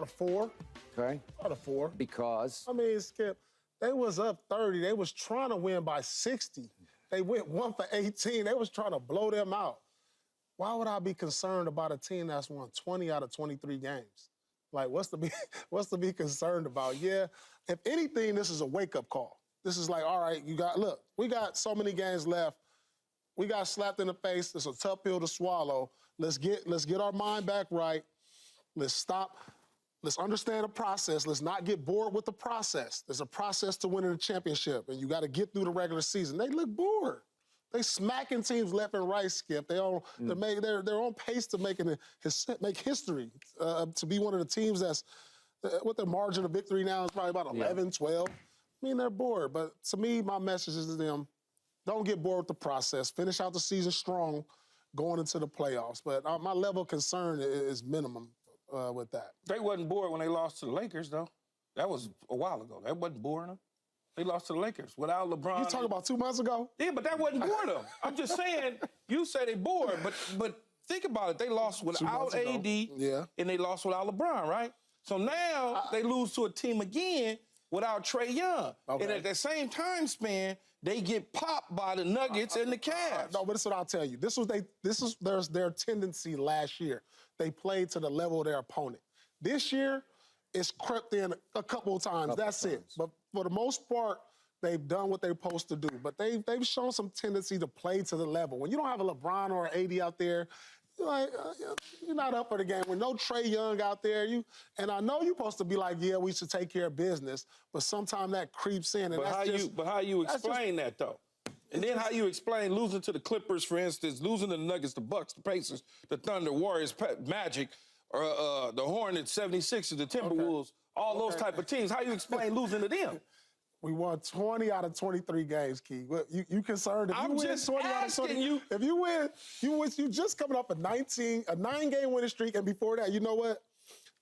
About a 4. Okay. About a 4. Because? I mean, Skip, they was up 30. They was trying to win by 60. They went 1 for 18. They was trying to blow them out. Why would I be concerned about a team that's won 20 out of 23 games? Like, what's to be concerned about? Yeah, if anything, this is a wake-up call. This is like, all right, look, we got so many games left. We got slapped in the face. It's a tough pill to swallow. Let's get our mind back right. Let's stop. Let's understand the process. Let's not get bored with the process. There's a process to winning a championship, and you got to get through the regular season. They look bored. They smacking teams left and right, Skip. They're on pace to make history, to be one of the teams that's, what their margin of victory now is probably about 11, 12. I mean, they're bored. But to me, my message is to them, don't get bored with the process. Finish out the season strong going into the playoffs. But my level of concern is minimum with that. They wasn't bored when they lost to the Lakers, though. That was a while ago. That wasn't boring them. They lost to the Lakers without LeBron. You talking about 2 months ago? Yeah, but that wasn't boredom. I'm just saying, you say they bored, but think about it. They lost without AD, and they lost without LeBron, right? So now they lose to a team again without Trae Young. Okay. And at the same time span, they get popped by the Nuggets and the Cavs. No, but this is what I'll tell you. This is their tendency last year. They played to the level of their opponent. This year, it's crept in a couple of times. That's it. But for the most part, they've done what they're supposed to do. But they've shown some tendency to play to the level. When you don't have a LeBron or an AD out there, you're not up for the game. With no Trae Young out there, and I know you're supposed to be like, yeah, we should take care of business, but sometimes that creeps in. And But how you explain that, though? And then how you explain losing to the Clippers, for instance, losing to the Nuggets, the Bucks, the Pacers, the Thunder, Warriors, Magic, or the Hornets, 76ers, the Timberwolves, all those type of teams. How you explain losing to them? We won 20 out of 23 games, Key. You concerned? If I'm you win just 20 out of 20, you. If you win, you just coming off a 9-game winning streak, and before that, you know what?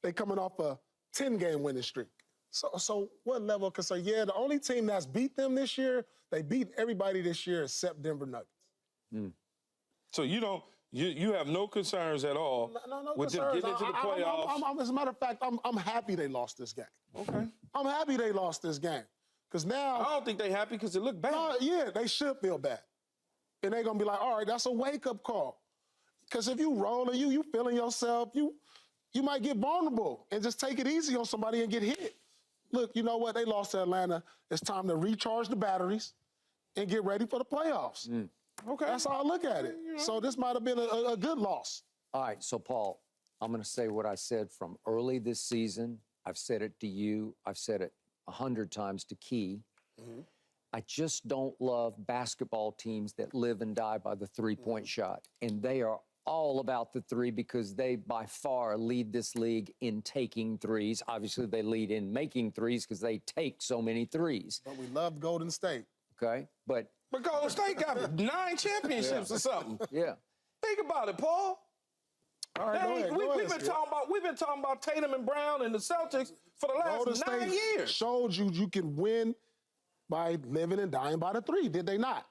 They coming off a 10-game winning streak. So what level of concern? Yeah, the only team that's beat them this year, they beat everybody this year except Denver Nuggets. So you have no concerns at all with them getting into the playoffs? As a matter of fact, I'm happy they lost this game. Okay. I'm happy they lost this game. Because now... I don't think they're happy because it looked bad. Yeah, they should feel bad. And they're going to be like, all right, that's a wake-up call. Because if you rolling, you feeling yourself, you might get vulnerable and just take it easy on somebody and get hit. Look, you know what? They lost to Atlanta. It's time to recharge the batteries and get ready for the playoffs. Okay. That's how I look at it. So this might have been a good loss. All right, so, Paul, I'm going to say what I said from early this season. I've said it to you. I've said it 100 times to Key. I just don't love basketball teams that live and die by the three-point shot. And they are all about the three because they, by far, lead this league in taking threes. Obviously, they lead in making threes because they take so many threes. But we love Golden State. Okay, but Golden State got 9 championships or something. Yeah. Think about it, Paul. All right, we've been talking about Tatum and Brown and the Celtics for the last 9 years. Showed you can win by living and dying by the three, did they not?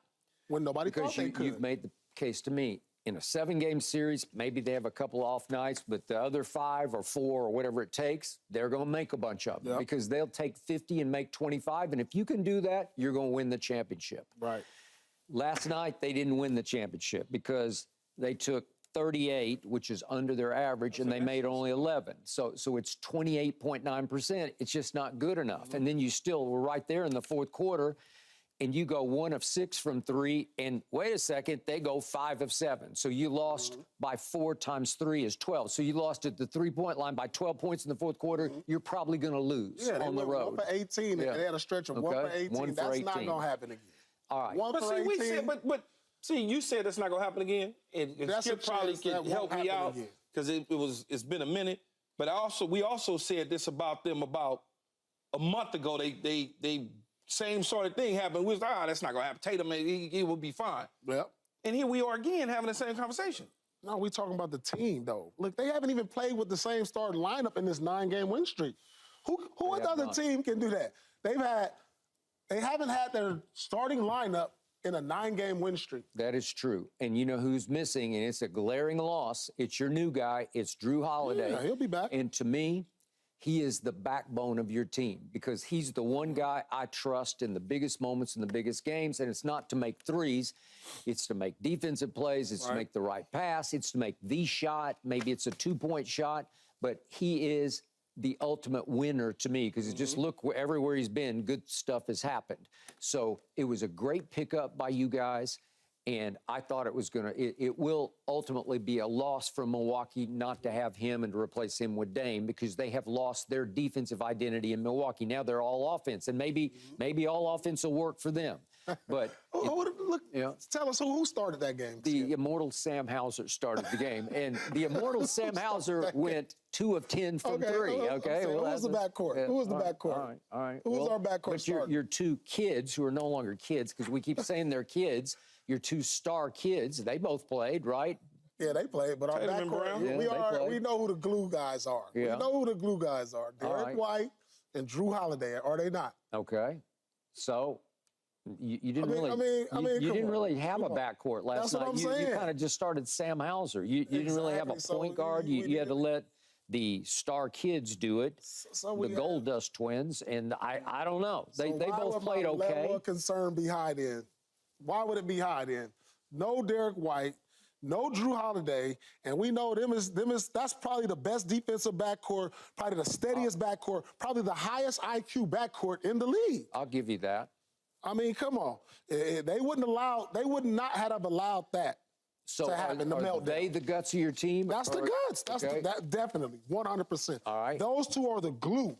When nobody thought they could. You've made the case to me. In a 7-game series, maybe they have a couple off nights, but the other 5 or 4 or whatever it takes, they're going to make a bunch of them because they'll take 50 and make 25. And if you can do that, you're going to win the championship. Right. Last night, they didn't win the championship because they took 38, which is under their average, and they made only 11. So it's 28.9%. It's just not good enough. And then you still were right there in the fourth quarter, and you go 1 of 6 from 3, and wait a second, they go 5 of 7. So you lost by 4 times 3 is 12. So you lost at the three-point line by 12 points in the fourth quarter. You're probably going to lose on the road. 1 for 18, and they had a stretch of 1 for 18. That's not going to happen again. All right. 1 for 18. See, you said that's not going to happen again. And Skip probably can help me out because it's been a minute. But we also said this about them about a month ago. They same sort of thing happened. We was like, that's not going to happen. Tatum, he will be fine. Yep. And here we are again having the same conversation. No, we're talking about the team, though. Look, they haven't even played with the same starting lineup in this 9-game win streak. Who other team can do that? They haven't had their starting lineup in a 9-game win streak. That is true. And you know who's missing, and it's a glaring loss. It's your new guy. It's Drew Holiday. Yeah, he'll be back. And to me, he is the backbone of your team because he's the one guy I trust in the biggest moments in the biggest games. And it's not to make threes. It's to make defensive plays. It's to make the right pass. It's to make the shot. Maybe it's a two-point shot. But he is the ultimate winner to me because just look everywhere he's been, good stuff has happened. So it was a great pickup by you guys. And I thought it will ultimately be a loss for Milwaukee not to have him and to replace him with Dame because they have lost their defensive identity in Milwaukee. Now they're all offense, and maybe all offense will work for them. But tell us who started that game. The immortal Sam Hauser started the game, and the immortal Sam Hauser went 2 of 10 from 3. Okay, who was the backcourt? Who was the backcourt? All right. Who was our backcourt starter? Your 2 kids who are no longer kids because we keep saying they're kids. Your 2 star kids, they both played, right? Yeah, they played, but our backcourt, we know who the glue guys are. Yeah. We know who the glue guys are. Derek White and Drew Holiday, are they not? Okay. So you didn't really have a backcourt last night. You kind of just started Sam Hauser. You didn't really have a point guard. You had to let the star kids do it, the Gold Dust twins, and I don't know. They both played okay. Level of concern be high then? Why would it be high then? No Derek White, no Drew Holiday, and we know that's probably the best defensive backcourt, probably the steadiest backcourt, probably the highest IQ backcourt in the league. I'll give you that. I mean, come on. They would not have allowed that to happen, the meltdown. Are they the guts of your team? That's the guts. That's definitely, 100%. All right. Those 2 are the glue.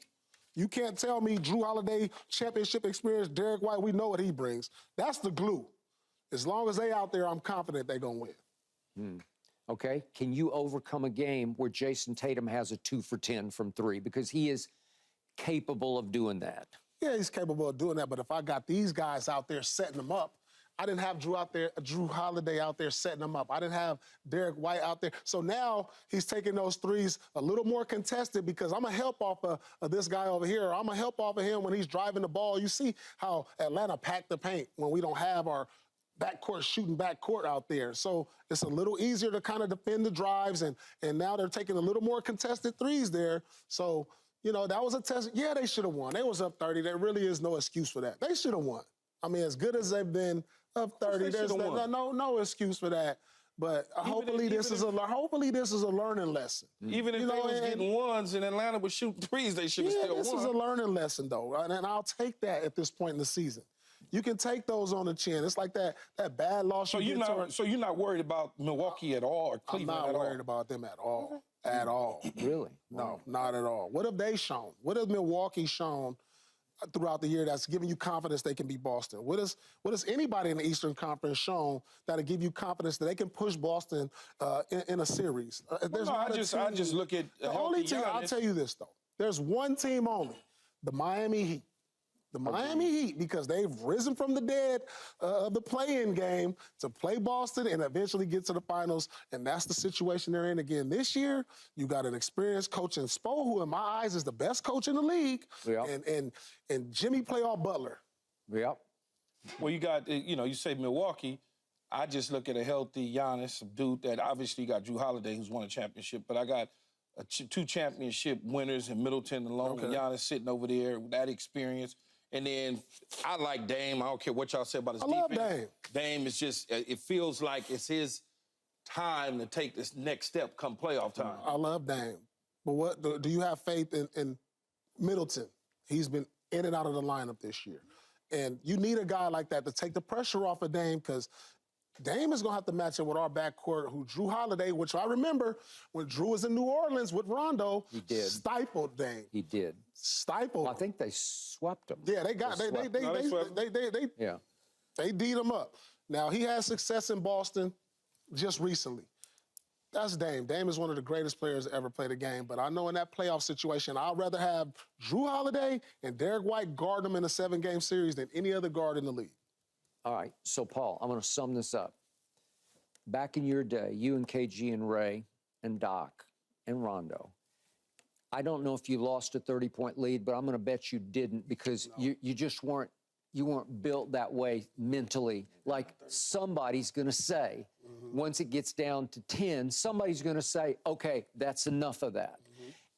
You can't tell me Drew Holiday, championship experience, Derek White, we know what he brings. That's the glue. As long as they out there, I'm confident they're going to win. Okay. Can you overcome a game where Jason Tatum has a 2 for 10 from 3? Because he is capable of doing that. Yeah, he's capable of doing that, but if I got these guys out there setting them up, I didn't have Drew Holiday out there setting them up. I didn't have Derek White out there. So now he's taking those threes a little more contested because I'm going to help off of this guy over here. I'm going to help off of him when he's driving the ball. You see how Atlanta packed the paint when we don't have our shooting backcourt out there. So it's a little easier to kind of defend the drives, and now they're taking a little more contested threes there. So, that was a test. Yeah, they should have won. They was up 30. There really is no excuse for that. They should have won. I mean, as good as they've been up 30, there's no excuse for that. But hopefully this is a learning lesson. Even if they was getting ones and Atlanta was shooting threes, they should have still won. This is a learning lesson, though, and I'll take that at this point in the season. You can take those on the chin. It's like that bad loss. So you're not worried about Milwaukee at all or Cleveland at all? I'm not worried about them at all. At all. Really? No, not at all. What have they shown? What has Milwaukee shown throughout the year that's giving you confidence they can beat Boston? What has anybody in the Eastern Conference shown that'll give you confidence that they can push Boston in a series? I just look at the only team. I'll tell you this though. There's one team only, the Miami Heat. The Miami Heat, because they've risen from the dead of the play-in game to play Boston and eventually get to the finals, and that's the situation they're in again this year. You got an experienced coach in Spo, who in my eyes is the best coach in the league, and Jimmy Playoff Butler. Yep. Well, you got, you say Milwaukee. I just look at a healthy Giannis, a dude that obviously got Drew Holiday, who's won a championship, but I got 2 championship winners in Middleton along with Giannis sitting over there with that experience. And then I like Dame. I don't care what y'all say about his defense. I love Dame. Dame is just, it feels like it's his time to take this next step come playoff time. I love Dame. But what do you have faith in Middleton? He's been in and out of the lineup this year. And you need a guy like that to take the pressure off of Dame because Dame is going to have to match up with our backcourt, who Drew Holiday, which I remember when Drew was in New Orleans with Rondo, he did. Stifled Dame. He did. Stifled. Well, I think they swept him. Yeah, they D'd him up. Now, he had success in Boston just recently. That's Dame. Dame is one of the greatest players to ever play the game. But I know in that playoff situation, I'd rather have Drew Holiday and Derek White guard them in a 7-game series than any other guard in the league. All right, so Paul, I'm going to sum this up. Back in your day, you and KG and Ray and Doc and Rondo, I don't know if you lost a 30-point lead, but I'm going to bet you didn't because you just weren't built that way mentally. Like somebody's going to say, once it gets down to 10, somebody's going to say, okay, that's enough of that.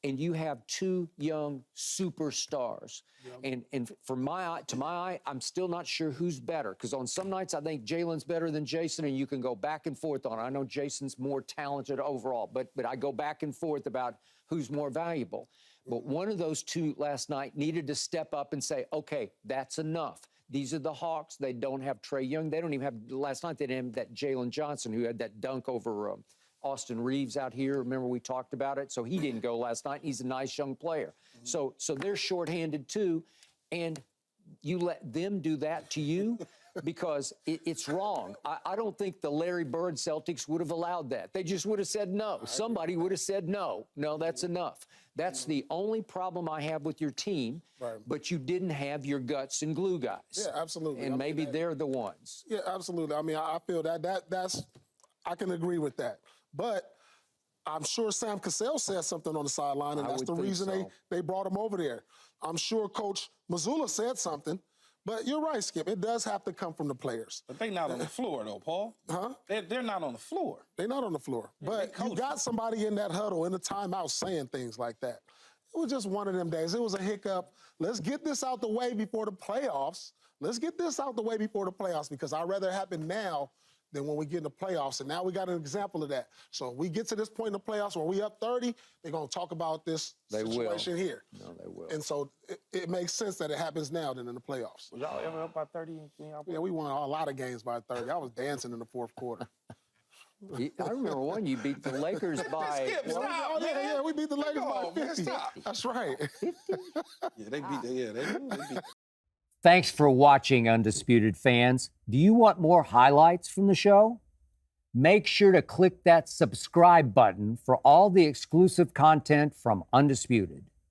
and you have two young superstars. And to my eye, I'm still not sure who's better, because on some nights I think Jalen's better than Jason, and you can go back and forth on it. I know Jason's more talented overall, but I go back and forth about who's more valuable. But one of those two last night needed to step up and say, okay, that's enough. These are the Hawks. They don't have Trae Young. They don't even have, last night they didn't have that Jalen Johnson who had that dunk over Austin Reeves out here. Remember we talked about it? So he didn't go last night. He's a nice young player. So they're shorthanded too, and you let them do that to you because it's wrong. I don't think the Larry Bird Celtics would have allowed that. They just would have said no. Somebody would have said no. No, that's enough. That's the only problem I have with your team, but you didn't have your guts and glue guys. Yeah, absolutely. And maybe they're the ones. Yeah, absolutely. I mean, I feel that's I can agree with that. But I'm sure Sam Cassell said something on the sideline, and that's the reason they brought him over there. I'm sure Coach Mazzulla said something. But you're right, Skip. It does have to come from the players. But they're not on the floor, though, Paul. Huh? They're not on the floor. They're not on the floor. But you got somebody in that huddle, in the timeout, saying things like that. It was just one of them days. It was a hiccup. Let's get this out the way before the playoffs. Let's get this out the way before the playoffs, because I'd rather it happen now than when we get in the playoffs. And now we got an example of that. So if we get to this point in the playoffs where we up 30, they're going to talk about this situation here. No, they will. And so it makes sense that it happens now than in the playoffs. Was y'all ever up by 30? Yeah, we won a lot of games by 30. I was dancing in the fourth quarter. I remember one, you beat the Lakers by... Skip, stop, yeah, we beat the Lakers by 50. Stop. That's right. Yeah, they beat. Thanks for watching, Undisputed fans. Do you want more highlights from the show? Make sure to click that subscribe button for all the exclusive content from Undisputed.